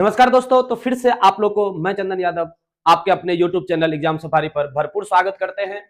नमस्कार दोस्तों। तो फिर से आप लोग को मैं चंदन यादव आपके अपने YouTube चैनल एग्जाम सफारी पर भरपूर स्वागत करते हैं।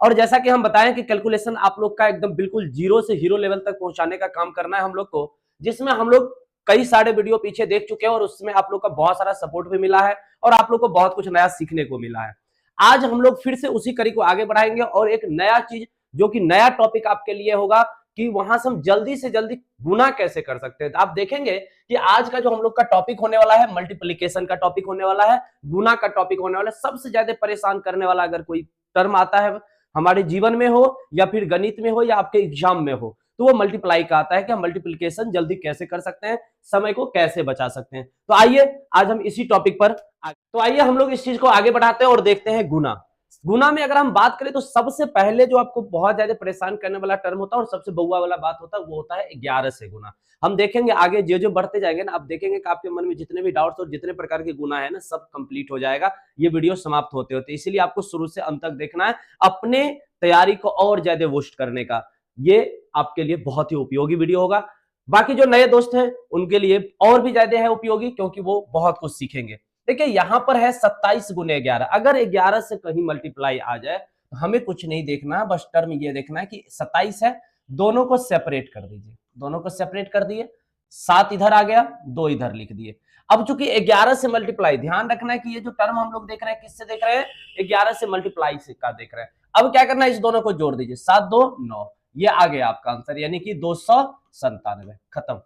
और जैसा कि हम बताएं कि कैलकुलेशन आप लोग का एकदम बिल्कुल जीरो से हीरो लेवल तक पहुंचाने का काम करना है हम लोग को, जिसमें हम लोग कई सारे वीडियो पीछे देख चुके हैं और उसमें आप लोग का बहुत सारा सपोर्ट भी मिला है और आप लोग को बहुत कुछ नया सीखने को मिला है। आज हम लोग फिर से उसी कड़ी को आगे बढ़ाएंगे और एक नया चीज जो कि नया टॉपिक आपके लिए होगा कि वहां से हम जल्दी से जल्दी गुना कैसे कर सकते हैं। तो आप देखेंगे कि आज का जो हम लोग का टॉपिक होने वाला है मल्टीप्लिकेशन का टॉपिक होने वाला है, गुना का टॉपिक होने वाला है। सबसे ज्यादा परेशान करने वाला अगर कोई टर्म आता है हमारे जीवन में हो या फिर गणित में हो या आपके एग्जाम में हो तो वो मल्टीप्लाई का आता है कि हम मल्टीप्लिकेशन जल्दी कैसे कर सकते हैं, समय को कैसे बचा सकते हैं। तो आइए आज हम इसी टॉपिक पर तो आइए हम लोग इस चीज को आगे बढ़ाते हैं और देखते हैं गुना। गुना में अगर हम बात करें तो सबसे पहले जो आपको बहुत ज्यादा परेशान करने वाला टर्म होता है और सबसे बउआ वाला बात होता है वो होता है 11 से गुना। हम देखेंगे आगे जो जो बढ़ते जाएंगे ना, आप देखेंगे कि आपके मन में जितने भी डाउट्स और जितने प्रकार के गुना है ना सब कंप्लीट हो जाएगा ये वीडियो समाप्त होते होते। इसीलिए आपको शुरू से अंत तक देखना है अपने तैयारी को और ज्यादा बूस्ट करने का। ये आपके लिए बहुत ही उपयोगी वीडियो होगा। बाकी जो नए दोस्त हैं उनके लिए और भी ज्यादा है उपयोगी क्योंकि वो बहुत कुछ सीखेंगे। देखिए यहां पर है 27 गुने 11। अगर 11 से कहीं मल्टीप्लाई आ जाए तो हमें कुछ नहीं देखना, बस टर्म ये देखना है कि 27 है, दोनों को सेपरेट कर दीजिए। दोनों को सेपरेट कर दिए, 7 इधर आ गया, 2 इधर लिख दिए। अब चूंकि 11 से मल्टीप्लाई, ध्यान रखना है कि ये जो टर्म हम लोग देख रहे हैं किससे देख रहे हैं, 11 से मल्टीप्लाई से का देख रहे हैं। अब क्या करना है, इस दोनों को जोड़ दीजिए, 7 2 9, ये आ गया आपका आंसर यानी कि 297। खत्म।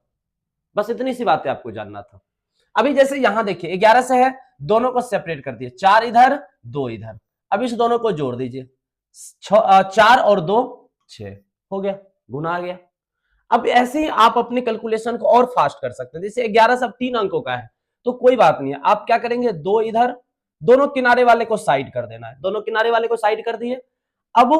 बस इतनी सी बातें आपको जानना था। अभी जैसे यहां देखिए 11 से है, दोनों को सेपरेट कर दिए, 4 इधर 2 इधर। अब इस दोनों को जोड़ दीजिए, 4 और 2 6, हो गया, गुना आ गया। अब ऐसे ही आप अपने कैलकुलेशन को और फास्ट कर सकते हैं। जैसे 11 सब 3 अंकों का है तो कोई बात नहीं है, आप क्या करेंगे, 2 इधर, दोनों किनारे वाले को साइड कर देना है। दोनों किनारे वाले को साइड कर दिए। अब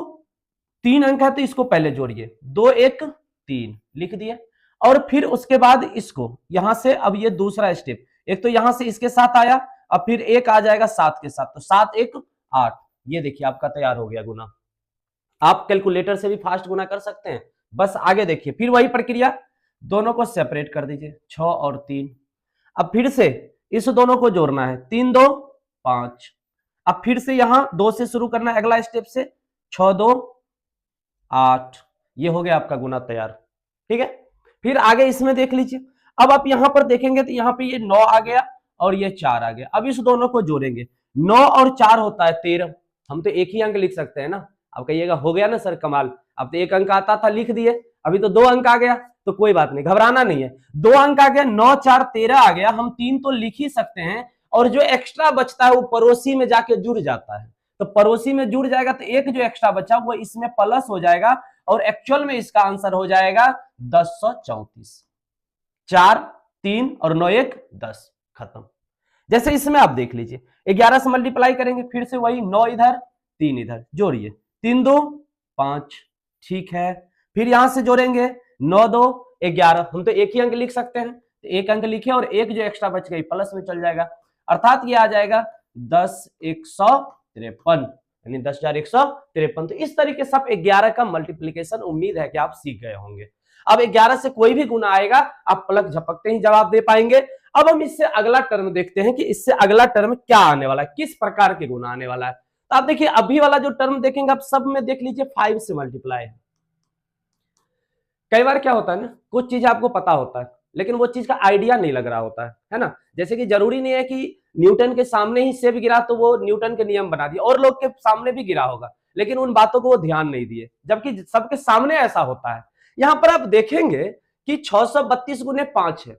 3 अंक है तो इसको पहले जोड़िए, 2 1 3 लिख दिए। और फिर उसके बाद इसको यहां से, अब ये दूसरा स्टेप, एक तो यहां से इसके साथ आया, अब फिर एक आ जाएगा 7 के साथ, तो 7 1 8। ये देखिए आपका तैयार हो गया गुना। आप कैलकुलेटर से भी फास्ट गुना कर सकते हैं। बस आगे देखिए, फिर वही प्रक्रिया, दोनों को सेपरेट कर दीजिए, 6 और 3। अब फिर से इस दोनों को जोड़ना है, 3 2 5। अब फिर से यहां 2 से शुरू करना है अगला स्टेप से, 6 2 8। ये हो गया आपका गुना तैयार। ठीक है, फिर आगे इसमें देख लीजिए। अब आप यहां पर देखेंगे तो यहां पे ये 9 आ गया और ये 4 आ गया। अब इस दोनों को जोड़ेंगे, 9 और 4 होता है 13। हम तो एक ही अंक लिख सकते हैं ना। अब कहिएगा हो गया ना सर कमाल, अब तो एक अंक आता था लिख दिए, अभी तो 2 अंक आ गया। तो कोई बात नहीं, घबराना नहीं है, 2 अंक आ गया, 9 4 13 आ गया। हम 3 तो लिख ही सकते हैं और जो एक्स्ट्रा बचता है वो पड़ोसी में जाके जुड़ जाता है। तो पड़ोसी में जुड़ जाएगा तो एक जो एक्स्ट्रा बचा वो इसमें प्लस हो जाएगा और एक्चुअल में इसका आंसर हो जाएगा 1034। 4 3 और 9 1 10, खत्म। जैसे इसमें आप देख लीजिए 11 से मल्टीप्लाई करेंगे, फिर से वही 9 इधर 3 इधर, जोड़िए, 3 2 5। ठीक है, फिर यहां से जोड़ेंगे 9 2 11। हम तो एक ही अंक लिख सकते हैं, तो एक अंक लिखे और एक जो एक्स्ट्रा बच गई प्लस में चल जाएगा, अर्थात ये आ जाएगा 10 153, यानी 10,153। तो इस तरीके से आप 11 का मल्टीप्लीकेशन उम्मीद है कि आप सीख गए होंगे। अब 11 से कोई भी गुना आएगा आप पलक झपकते ही जवाब दे पाएंगे। अब हम इससे अगला टर्म देखते हैं कि इससे अगला टर्म क्या आने वाला है, किस प्रकार के गुना आने वाला है। तो आप देखिए अभी वाला जो टर्म देखेंगे आप सब में देख लीजिए 5 से मल्टीप्लाई है। कई बार क्या होता है ना, कुछ चीज आपको पता होता है लेकिन वो चीज का आइडिया नहीं लग रहा होता है ना। जैसे कि जरूरी नहीं है कि न्यूटन के सामने ही सेब गिरा तो वो न्यूटन के नियम बना दिए, और लोग के सामने भी गिरा होगा लेकिन उन बातों को वो ध्यान नहीं दिए, जबकि सबके सामने ऐसा होता है। यहां पर आप देखेंगे कि 632 गुने 5 है।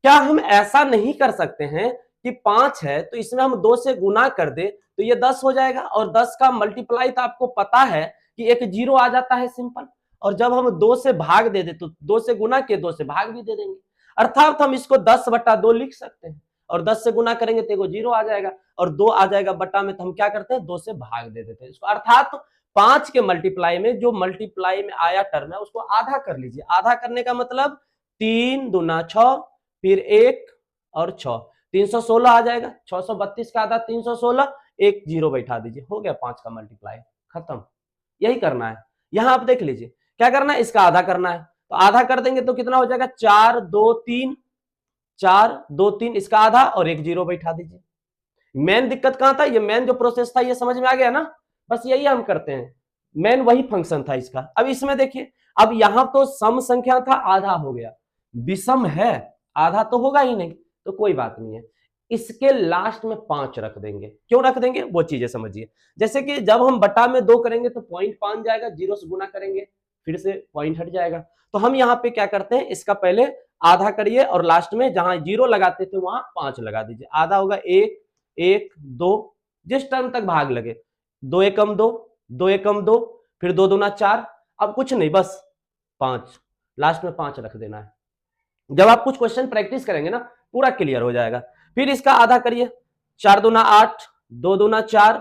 क्या हम ऐसा नहीं कर सकते हैं कि 5 है तो इसमें हम 2 से गुना कर दे तो ये 10 हो जाएगा, और 10 का मल्टीप्लाई तो आपको पता है कि एक जीरो आ जाता है सिंपल। और जब हम 2 से भाग दे दे तो 2 से गुना के 2 से भाग भी दे देंगे, अर्थात हम इसको 10/2 लिख सकते हैं। और 10 से गुना करेंगे तो जीरो आ जाएगा और 2 आ जाएगा बटा में, तो हम क्या करते हैं 2 से भाग दे देते हैं इसको। अर्थात 5 के मल्टीप्लाई में जो मल्टीप्लाई में आया टर्म है उसको आधा कर लीजिए। आधा करने का मतलब 3 दूना 6, फिर 1 और 6, 316 आ जाएगा। 632 का आधा 316, एक जीरो बैठा दीजिए, हो गया 5 का मल्टीप्लाई, खत्म। यही करना है। यहां आप देख लीजिए क्या करना है, इसका आधा करना है, तो आधा कर देंगे तो कितना हो जाएगा 4 2 3, 4 2 3 इसका आधा और एक जीरो बैठा दीजिए। मेन दिक्कत कहां था, ये मेन जो प्रोसेस था ये समझ में आ गया ना, बस यही हम करते हैं, मेन वही फंक्शन था इसका। अब इसमें देखिए, अब यहां तो सम संख्या था, आधा हो गया, विषम है, आधा तो होगा ही नहीं, तो कोई बात नहीं है, इसके लास्ट में 5 रख देंगे। क्यों रख देंगे वो चीजें समझिए। जैसे कि जब हम बटा में 2 करेंगे तो पॉइंट 5 जाएगा, जीरो से गुना करेंगे फिर से पॉइंट हट जाएगा। तो हम यहाँ पे क्या करते हैं, इसका पहले आधा करिए और लास्ट में जहां जीरो लगाते थे वहां 5 लगा दीजिए। आधा होगा 1 1 2, जिस टर्म तक भाग लगे, 2 एकम 2 2 एकम 2, फिर 2 दूना 4, अब कुछ नहीं बस 5, लास्ट में 5 रख देना है। जब आप कुछ क्वेश्चन प्रैक्टिस करेंगे ना पूरा क्लियर हो जाएगा। फिर इसका आधा करिए, 4 दूना 8, 2 दूना 4,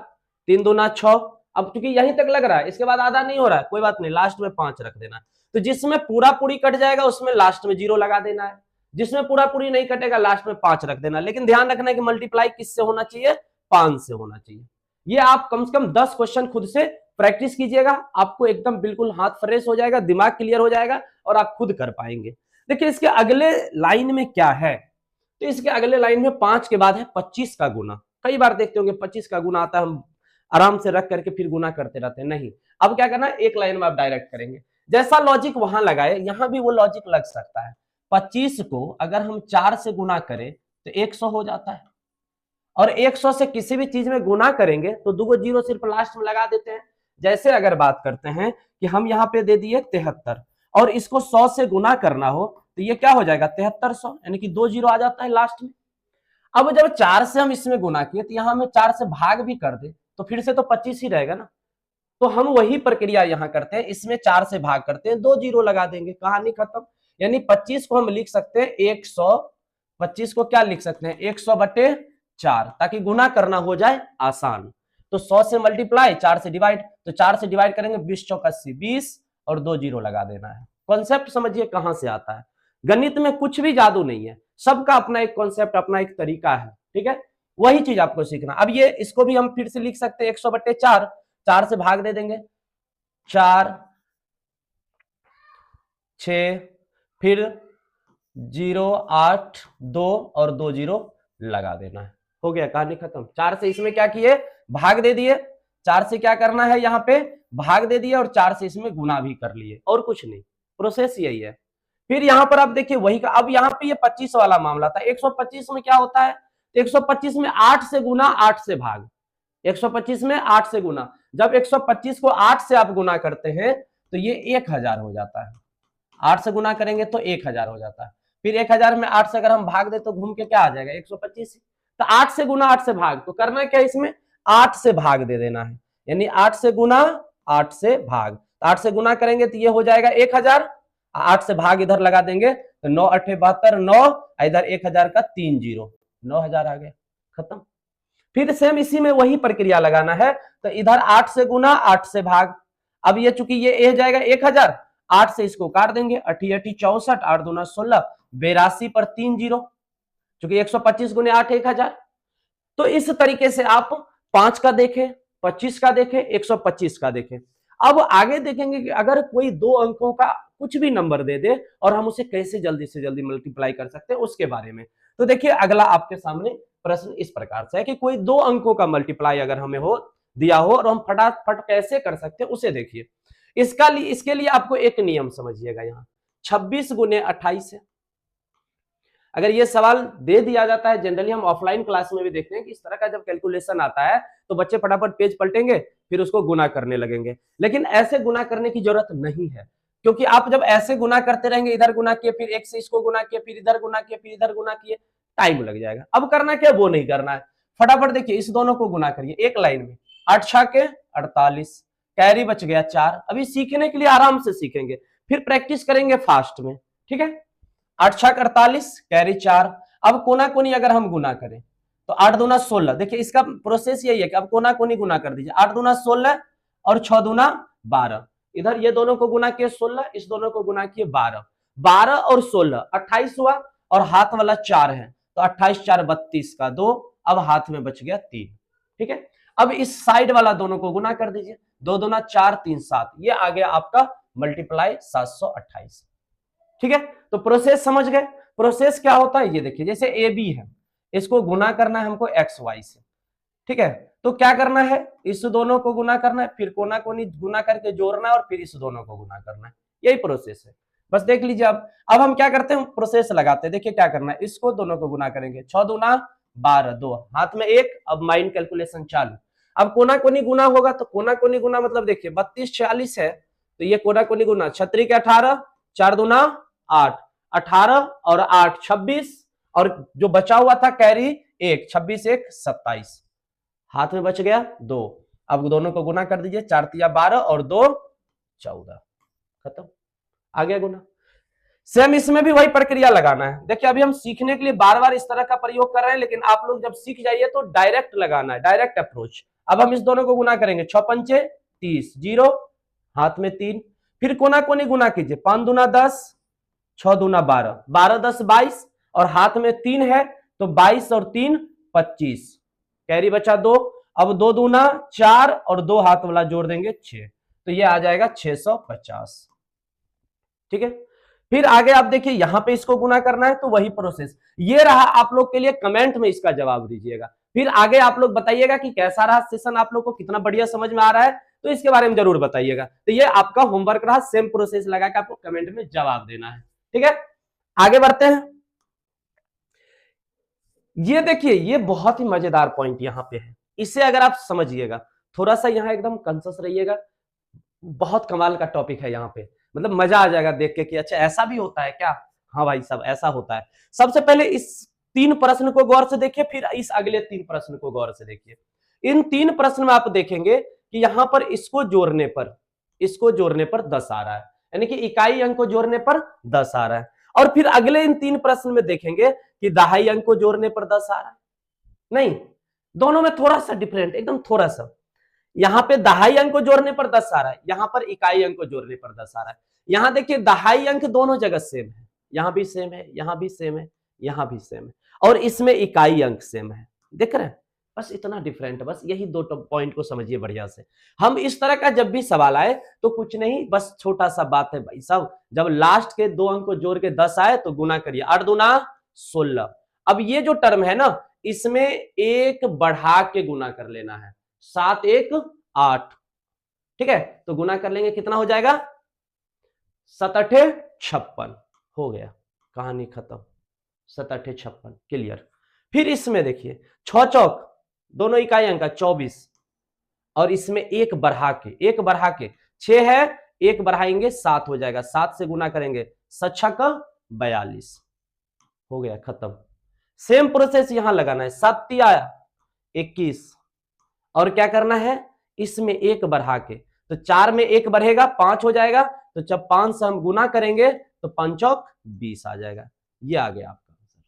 3 दूना 6, अब क्योंकि यहीं तक लग रहा है इसके बाद आधा नहीं हो रहा है, कोई बात नहीं, लास्ट में 5 रख देना है। तो जिसमें पूरा पूरी कट जाएगा उसमें लास्ट में 0 लगा देना है, जिसमें पूरा पूरी नहीं कटेगा लास्ट में 5 रख देना। लेकिन ध्यान रखना है कि मल्टीप्लाई किससे होना चाहिए, 5 से होना चाहिए। ये आप कम से कम 10 क्वेश्चन खुद से प्रैक्टिस कीजिएगा, आपको एकदम बिल्कुल हाथ फ्रेश हो जाएगा, दिमाग क्लियर हो जाएगा और आप खुद कर पाएंगे। देखिए इसके अगले लाइन में क्या है, तो इसके अगले लाइन में 5 के बाद है 25 का गुना। कई बार देखते होंगे 25 का गुना आता है, हम आराम से रख करके फिर गुना करते रहते हैं, नहीं, अब क्या करना है, एक लाइन में आप डायरेक्ट करेंगे। जैसा लॉजिक वहां लगाए यहां भी वो लॉजिक लग सकता है। 25 को अगर हम 4 से गुना करें तो 100 हो जाता है, और 100 से किसी भी चीज में गुना करेंगे तो 2 जीरो सिर्फ लास्ट में लगा देते हैं। जैसे अगर बात करते हैं कि हम यहाँ पे दे दिए 73 और इसको 100 से गुना करना हो तो ये क्या हो जाएगा 7300, यानी कि 2 जीरो आ जाता है लास्ट में। अब जब 4 से हम इसमें गुना किए तो यहां में 4 से भाग भी कर दे तो फिर से तो 25 ही रहेगा ना। तो हम वही प्रक्रिया यहां करते हैं, इसमें 4 से भाग करते हैं, 2 जीरो लगा देंगे, कहानी खत्म। यानी 25 को हम लिख सकते हैं 100, 25 को क्या लिख सकते हैं 100 बटे 4, ताकि गुना करना हो जाए आसान। तो 100 से मल्टीप्लाई 4 से डिवाइड, तो 4 से डिवाइड करेंगे 20 चौक 80, 20 और 2 जीरो लगा देना है। कॉन्सेप्ट समझिए कहां से आता है, गणित में कुछ भी जादू नहीं है, सबका अपना एक कॉन्सेप्ट, अपना एक तरीका है, ठीक है, वही चीज आपको सीखना। अब ये इसको भी हम फिर से लिख सकते हैं 100 बटे 4, 4 से भाग दे देंगे, 4 6, फिर 0 8 2 और 2 जीरो लगा देना है, हो गया, कहानी खत्म। 4 से इसमें क्या किए, भाग दे दिए, 4 से क्या करना है यहाँ पे भाग दे दिए, और 4 से इसमें गुना भी कर लिए, और कुछ नहीं, प्रोसेस यही है। फिर यहां पर आप देखिए वही का, अब यहाँ पे ये 25 वाला मामला था, 125 में क्या होता है, 125 में 8 से गुना 8 से भाग, 125 में 8 से गुना, जब 125 को 8 से आप गुना करते हैं तो ये 1000 हो जाता है, 8 से गुना करेंगे तो 1000 हो जाता है। फिर 1000 में 8 से अगर हम भाग दे तो घूम के क्या आ जाएगा 125, तो 8 से गुना 8 से भाग, तो करना क्या इसमें 8 से भाग दे देना है, यानी 8 से गुना 8 से भाग, 8 से गुना करेंगे तो ये हो जाएगा 1000, 8 से भाग इधर लगा देंगे तो 9 8 72, 9 इधर 1000 का 3 जीरो, 9000 आ गया, खत्म। फिर सेम इसी में वही प्रक्रिया लगाना है, तो इधर 8 से गुना 8 से भाग, अब ये चूंकि ये जाएगा 1000, 8 से इसको काट देंगे, 8 8 64, 8 दूना 16, 82 पर 3 जीरो, चूंकि 125 गुने 8 1000। तो इस तरीके से आप 5 का देखें, 25 का देखें, 125 का देखें। अब आगे देखेंगे कि अगर कोई 2 अंकों का कुछ भी नंबर दे दे और हम उसे कैसे जल्दी से जल्दी मल्टीप्लाई कर सकते हैं उसके बारे में। तो देखिए अगला आपके सामने प्रश्न इस प्रकार से है कि कोई 2 अंकों का मल्टीप्लाई अगर हमें हो दिया हो और हम फटाफट कैसे कर सकते हैं उसे देखिए। इसके लिए आपको एक नियम समझिएगा, यहाँ 26 गुने 28 है। अगर ये सवाल दे दिया जाता है, जनरली हम ऑफलाइन क्लास में भी देखते हैं कि इस तरह का जब कैलकुलेशन आता है तो बच्चे फटाफट पेज पलटेंगे फिर उसको गुना करने लगेंगे, लेकिन ऐसे गुना करने की जरूरत नहीं है, क्योंकि आप जब ऐसे गुना करते रहेंगे, इधर गुना किए फिर एक से इसको गुना किए फिर इधर गुना किए फिर इधर गुना किए, टाइम लग जाएगा। अब करना क्या, वो नहीं करना है, फटाफट देखिए इस दोनों को गुना करिए एक लाइन में, 8 6 के 48, कैरी बच गया 4। अभी सीखने के लिए आराम से सीखेंगे, फिर प्रैक्टिस करेंगे फास्ट में, ठीक है। 8 6 48, कैरी 4। अब कोना कोनी अगर हम गुना करें तो 8 दूना 16, देखिए इसका प्रोसेस यही है कि अब कोना कोनी गुना कर दीजिए, 8 दूना 16 और 6 दूना 12, इधर ये दोनों को गुना किए 16, इस दोनों को गुना किए 12, 12 और 16 28 हुआ, और हाथ वाला 4 है तो 28 4 32 का 2, अब हाथ में बच गया 3, ठीक है। अब इस साइड वाला दोनों को गुना कर दीजिए, 2 दूना 4 3 7, ये आ गया आपका मल्टीप्लाई 728, ठीक है। तो प्रोसेस समझ गए। प्रोसेस क्या होता है ये देखिए, जैसे ए बी है, इसको गुना करना है हमको एक्स वाई से, ठीक है। तो क्या करना है, इस दोनों को गुना करना है, फिर कोना कोनी गुना करके जोड़ना है और फिर इस दोनों को गुना करना है, यही प्रोसेस है। बस देख लीजिए। अब हम क्या करते हैं, प्रोसेस लगाते हैं। देखिए क्या करना है, इसको दोनों को गुना करेंगे, 6 दूना 12, 2 हाथ में 1। अब माइंड कैलकुलेशन चालू। अब कोना कोनी गुना होगा, तो कोना कोनी गुना मतलब देखिए 32 46 है, तो ये कोना कोनी गुना, छतरी के 18, 4 दूना 8, 18 और 8 26, और जो बचा हुआ था कैरी 1, 26 1 27, हाथ में बच गया 2। अब दोनों को गुना कर दीजिए, 4 तिया 12 और 2 14, खत्म, आ गया गुना। सेम इसमें भी वही प्रक्रिया लगाना है। देखिए अभी हम सीखने के लिए बार बार इस तरह का प्रयोग कर रहे हैं, लेकिन आप लोग जब सीख जाइए तो डायरेक्ट लगाना है, डायरेक्ट अप्रोच। अब हम इस दोनों को गुना करेंगे, 6 पंचे 30, 0 हाथ में 3, फिर कोना कोनी गुना कीजिए, 5 दूना 10, 6 दूना 12, 12 10 22, और हाथ में 3 है तो 22 और 3 25, कैरी बचा 2। अब 2 दूना 4 और 2 हाथ वाला जोड़ देंगे 6, तो ये आ जाएगा 650, ठीक है। फिर आगे आप देखिए, यहां पे इसको गुना करना है, तो वही प्रोसेस ये रहा आप लोग के लिए। कमेंट में इसका जवाब दीजिएगा, फिर आगे आप लोग बताइएगा कि कैसा रहा सेशन, आप लोग को कितना बढ़िया समझ में आ रहा है, तो इसके बारे में जरूर बताइएगा। तो ये आपका होमवर्क रहा, सेम प्रोसेस लगा के आपको कमेंट में जवाब देना है, ठीक है। आगे बढ़ते हैं। ये देखिए, ये बहुत ही मजेदार पॉइंट यहां पे है, इसे अगर आप समझिएगा, थोड़ा सा यहां एकदम कॉन्शियस रहिएगा, बहुत कमाल का टॉपिक है यहाँ पे, मतलब मजा आ जाएगा देख के कि अच्छा ऐसा भी होता है क्या। हाँ भाई सब ऐसा होता है। सबसे पहले इस 3 प्रश्न को गौर से देखिए, फिर इस अगले 3 प्रश्न को गौर से देखिए। इन 3 प्रश्न में आप देखेंगे कि यहां पर इसको जोड़ने पर 10 आ रहा है, यानी कि इकाई अंक को जोड़ने पर 10 आ रहा है। और फिर अगले इन 3 प्रश्न में देखेंगे कि दहाई अंक को जोड़ने पर 10 आ रहा है। नहीं, दोनों में थोड़ा सा डिफरेंट, एकदम थोड़ा सा। यहां पे दहाई अंक को जोड़ने पर 10 आ रहा है, यहां पर इकाई अंक को जोड़ने पर 10 आ रहा है। यहां देखिए दहाई अंक दोनों जगह सेम है, यहां भी सेम है, यहां भी सेम है, यहां भी सेम है, और इसमें इकाई अंक सेम है, देख रहे हैं। बस इतना डिफरेंट, बस यही 2 पॉइंट को समझिए बढ़िया से। हम इस तरह का जब भी सवाल आए तो कुछ नहीं, बस छोटा सा बात है भाई साहब, जब लास्ट के 2 अंक को जोड़ के 10 आए तो गुना करिए, 8 दूना 16। अब ये जो टर्म है ना, इसमें एक बढ़ा के गुना कर लेना है, 7 1 8, ठीक है। तो गुना कर लेंगे, कितना हो जाएगा, 7 8 56, हो गया, कहानी खत्म, 7 8 56, क्लियर। फिर इसमें देखिए 6 चौक दोनों इकाई अंक का 24, और इसमें एक बढ़ा के 6 है, एक बढ़ाएंगे 7 हो जाएगा, 7 से गुना करेंगे, 7 6 42, हो गया खत्म। सेम प्रोसेस यहां लगाना है, 7 तिया 21, और क्या करना है, इसमें एक बढ़ा के, तो 4 में एक बढ़ेगा 5 हो जाएगा, तो जब 5 से हम गुना करेंगे तो 5 चौक 20 आ जाएगा। ये आ गया आपका आंसर,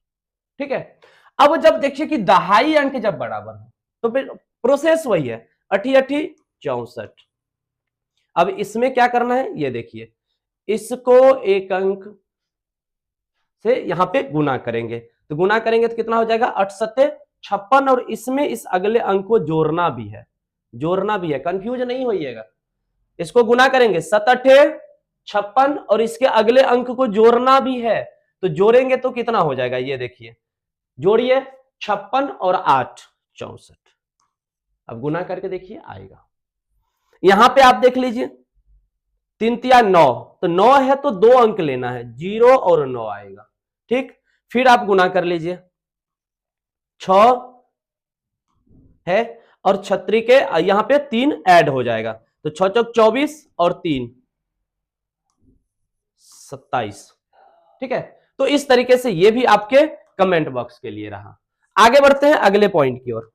ठीक है। अब जब देखिए कि दहाई अंक जब बराबर हो तो फिर प्रोसेस वही है, 8 8 64। अब इसमें क्या करना है, ये देखिए, इसको एक अंक से यहां पे गुना करेंगे, तो गुना करेंगे तो कितना हो जाएगा, 8 7 56, और इसमें इस अगले अंक को जोड़ना भी है, कंफ्यूज नहीं होइएगा। इसको गुना करेंगे 7 8 56, और इसके अगले अंक को जोड़ना भी है, तो जोड़ेंगे तो कितना हो जाएगा, ये देखिए, जोड़िए 56 और 8 64। अब गुना करके देखिए आएगा। यहां पे आप देख लीजिए, 3 तिया 9, तो 9 है तो 2 अंक लेना है, 0 और 9 आएगा, ठीक। फिर आप गुना कर लीजिए, 6 है और छतरी के यहां पे 3 ऐड हो जाएगा, तो 6 चौक 24 और 3 27, ठीक है। तो इस तरीके से ये भी आपके कमेंट बॉक्स के लिए रहा। आगे बढ़ते हैं अगले पॉइंट की ओर।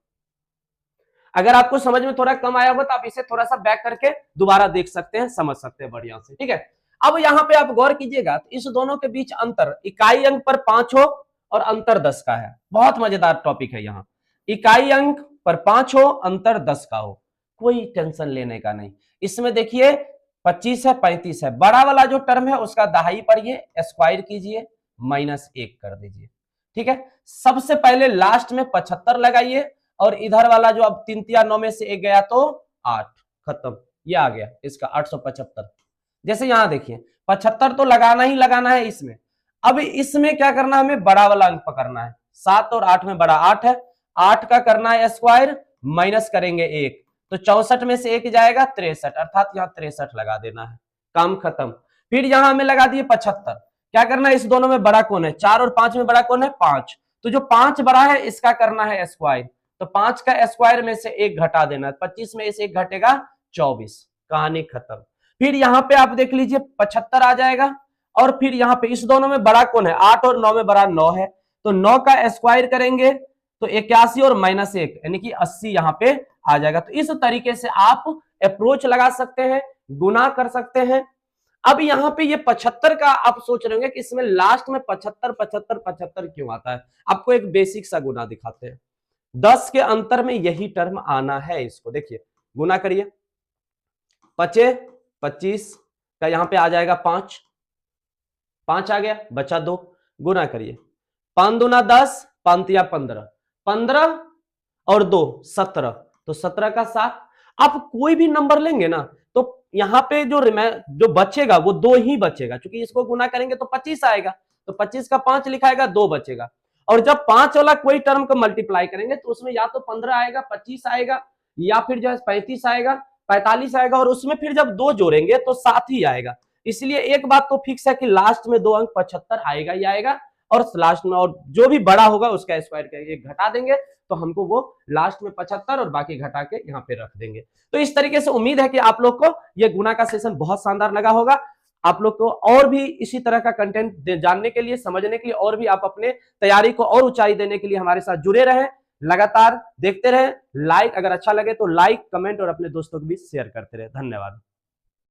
अगर आपको समझ में थोड़ा कम आया हो तो आप इसे थोड़ा सा बैक करके दोबारा देख सकते हैं, समझ सकते हैं बढ़िया से, ठीक है। अब यहां पे आप गौर कीजिएगा, तो इस दोनों के बीच अंतर इकाई अंक पर 5 हो और अंतर 10 का है। बहुत मजेदार टॉपिक है यहाँ, इकाई अंक पर 5 हो, अंतर 10 का हो, कोई टेंशन लेने का नहीं। इसमें देखिए 25 है 35 है, बड़ा वाला जो टर्म है उसका दहाई पढ़िए, स्क्वायर कीजिए, -1 कर दीजिए, ठीक है। सबसे पहले लास्ट में 75 लगाइए, और इधर वाला जो अब 3 तिया 9 में से 1 गया तो 8, खत्म, ये आ गया इसका 875। जैसे यहां देखिए 75 तो लगाना ही लगाना है इसमें, अब इसमें क्या करना है, हमें बड़ा वाला अंक पकड़ना है। 7 और 8 में बड़ा 8 है, 8 का करना है स्क्वायर, माइनस करेंगे 1, तो 64 में से 1 जाएगा 63, अर्थात यहाँ 63 लगा देना है, काम खत्म। फिर यहां हमें लगा दिए 75, क्या करना है, इस दोनों में बड़ा कौन है, 4 और 5 में बड़ा कौन है, 5, तो जो 5 बड़ा है इसका करना है स्क्वायर, तो 5 का स्क्वायर में से 1 घटा देना है, 25 में से 1 घटेगा 24, कहानी खत्म। फिर यहाँ पे आप देख लीजिए 75 आ जाएगा, और फिर यहाँ पे इस दोनों में बड़ा कौन है, 8 और 9 में बड़ा 9 है, तो 9 का स्क्वायर करेंगे तो 81 और माइनस 1 यानी कि 80 यहाँ पे आ जाएगा। तो इस तरीके से आप अप्रोच लगा सकते हैं, गुना कर सकते हैं। अब यहाँ पे ये 75 का आप सोच रहे होंगे कि इसमें लास्ट में 75 75 75 क्यों आता है, आपको एक बेसिक सा गुना दिखाते हैं। 10 के अंतर में यही टर्म आना है, इसको देखिए गुना करिए, 25 का यहाँ पे आ जाएगा 5, 5 आ गया, बचा 2, गुना करिए, 5 दूना 10, 5 या 15, 15 और 2 17, तो 17 का 7। आप कोई भी नंबर लेंगे ना तो यहाँ पे जो बचेगा वो 2 ही बचेगा, क्योंकि इसको गुना करेंगे तो 25 आएगा, तो 25 का 5 लिखाएगा, 2 बचेगा। और जब 5 वाला कोई टर्म को मल्टीप्लाई करेंगे तो उसमें या तो 15 आएगा, 25 आएगा, या फिर जो है 35 आएगा, 45 आएगा, और उसमें फिर जब 2 जोड़ेंगे तो 7 ही आएगा। इसलिए एक बात तो फिक्स है कि लास्ट में 2 अंक 75 आएगा ही आएगा, और लास्ट में और जो भी बड़ा होगा उसका स्क्वायर करके घटा देंगे, तो हमको वो लास्ट में 75 और बाकी घटा के यहाँ पे रख देंगे। तो इस तरीके से उम्मीद है कि आप लोग को ये गुना का सेशन बहुत शानदार लगा होगा। आप लोग को और भी इसी तरह का कंटेंट जानने के लिए, समझने के लिए, और भी आप अपने तैयारी को और ऊंचाई देने के लिए हमारे साथ जुड़े रहें, लगातार देखते रहें। लाइक अगर अच्छा लगे तो लाइक, कमेंट और अपने दोस्तों को भी शेयर करते रहे। धन्यवाद।